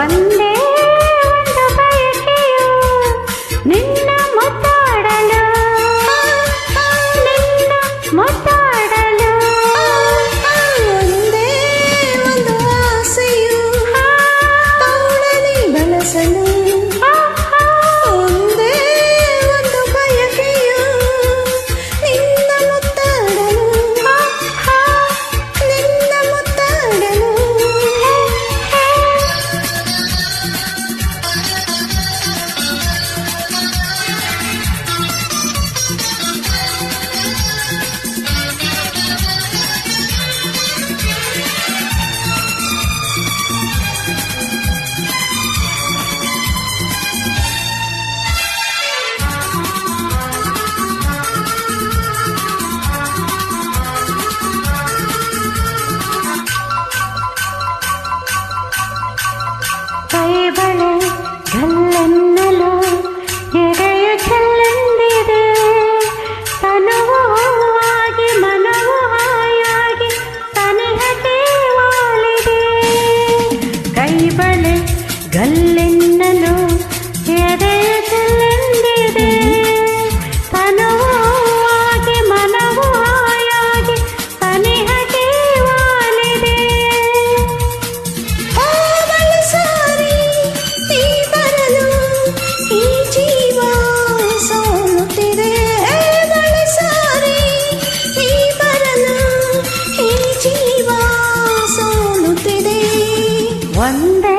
ಒಂದೇ ಒಂದು ಬಯಕೆಯು ನಿನ್ನ ಮುತ್ತಾಡಲು, ನಿನ್ನ ಮುತ್ತಾಡಲು. ಒಂದೇ ಒಂದು ಆಸೆಯು ತೋಳಲಿ ಬಳಸಲು, ಒಂದೇ ಒಂದು ಬಯಕೆಯು ನಿನ್ನ ಮುತ್ತಾಡಲು, ನಿನ್ನ ಮುತ್ತಾಡಲು. ಕೈ ಬಳೆ ಗಲ್ಲೆನ್ನಲು ಎಡೆಯು ಚೆಲ್ಲೆಂದಿದೆ, ತನುವು ಹೂವಾಗಿ ಮನವು ಹಾಯಾಗಿ ಸನಿಹತೆ ವಾಲಿದೆ. ಕೈ ಬಳೆ ಗಲ್ಲೆನ್ನಲು ಎಡೆಯು ಚೆಲ್ಲೆಂದಿದೆ, ತನುವು ಹೂವಾಗಿ ಮನವು ಹಾಯಾಗಿ ಸನಿಹತೆ ವಾಲಿದೆ. ಸಾರಿ ನೀ ಬರಲು ಈ ಜೀವ ಸೋಲುತ್ತಿದೆ, ಸಾರಿ ನೀ ಬರಲು ಈ ಜೀವ ಸೋಲುತ್ತಿದೆ. ಒಂದೇ